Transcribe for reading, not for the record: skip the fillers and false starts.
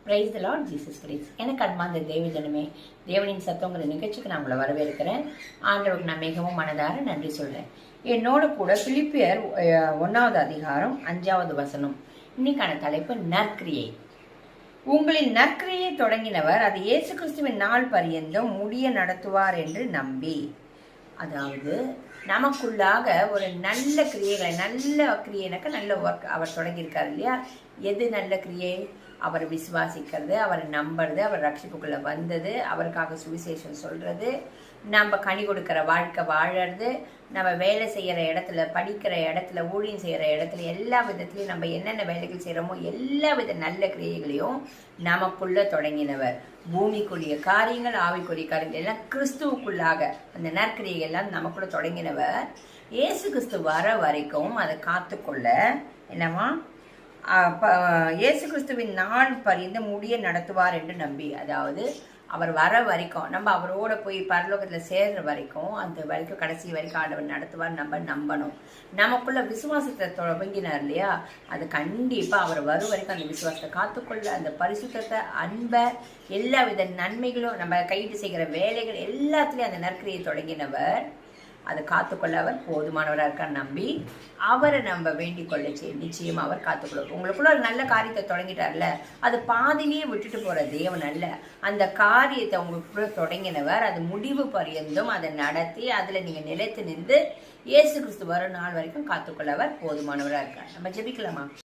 Praise the Lord Jesus Christ. எனக்கு அன்பார்ந்த தேவ ஜனமே, தேவனின் சத்தங்கிற நிகழ்ச்சிக்கு நான் உங்களை வரவேற்கிறேன். ஆண்டவருக்கு நான் மிகவும் மனதார நன்றி சொல்றேன். என்னோட கூட பிலிப்பியர் 1வது அதிகாரம் 5வது வசனம். இன்னைக்கான தலைப்பு நற்கிரியை. உங்களின் நற்கிரியை தொடங்கினவர் அது இயேசு கிறிஸ்துவின் நாள் பரியந்தம் முடிய நடத்துவார் என்று நம்பி. அதாவது நமக்குள்ளாக ஒரு நல்ல கிரியைகளை, நல்ல கிரியைனாக்க நல்ல ஒர்க் அவர் தொடங்கியிருக்காரு இல்லையா? எது நல்ல கிரியை? அவர் விசுவாசிக்கிறது, அவர் நம்புறது, அவர் ரட்சிப்புக்குள்ள வந்தது, அவருக்காக சுவிசேஷம் சொல்றது, நம்ம கனி கொடுக்கிற வாழ்க்கை வாழறது, நம்ம வேலை செய்யற இடத்துல, படிக்கிற இடத்துல, ஊழியம் செய்யற இடத்துல, எல்லா விதத்திலையும் நம்ம என்னென்ன வேலைகள் செய்யறோமோ எல்லா வித நல்ல கிரியைகளையும் நமக்குள்ள தொடங்கினவர். பூமிக்குரிய காரியங்கள், ஆவிக்குரிய காரியங்கள் எல்லாம் கிறிஸ்துவுக்குள்ளாக அந்த நற்கிரியைகள் எல்லாம் நமக்குள்ள தொடங்கினவர். இயேசு கிறிஸ்து வர வரைக்கும் அதை காத்துக்கொள்ள என்னவா இயேசு கிறிஸ்துவின் நாள் பரிந்து முடிய நடத்துவார் என்று நம்பி. அதாவது அவர் வர வரைக்கும், நம்ம அவரோட போய் பரலோகத்தில் சேர்ற வரைக்கும், அந்த வரைக்கும் கடைசி வரைக்கும் ஆண்டவர் நடத்துவார். நம்ம நம்பணும். நமக்குள்ள விசுவாசத்தை தொடங்கினார் இல்லையா? அது கண்டிப்பா அவர் வரும் வரைக்கும் அந்த விசுவாசத்தை காத்துக்கொள்ள, அந்த பரிசுத்தத்தை, அன்பை, எல்லா வித நன்மைகளும், நம்ம கைது செய்கிற வேலைகள் எல்லாத்துலேயும் அந்த நற்கிரியை தொடங்கினவர். அதை காத்துக்கொள்ள அவர் போதுமானவராக இருக்கார். நம்பி அவரை நம்ம வேண்டிக் கொள்ள நிச்சயம் அவர் காத்துக்கொள்வார். உங்களுக்குள்ள ஒரு நல்ல காரியத்தை தொடங்கிட்டார்ல, அது பாதிலேயே விட்டுட்டு போற தேவன் அல்ல. அந்த காரியத்தை உங்களுக்குள்ள தொடங்கினவர் அது முடிவு பரியந்தும் அதை நடத்தி அதுல நீங்க நிலைத்து நின்று இயேசு கிறிஸ்து வரும் நாள் வரைக்கும் காத்துக்கொள்ள அவர் போதுமானவராக இருக்கார். நம்ம ஜெபிக்கலாமா?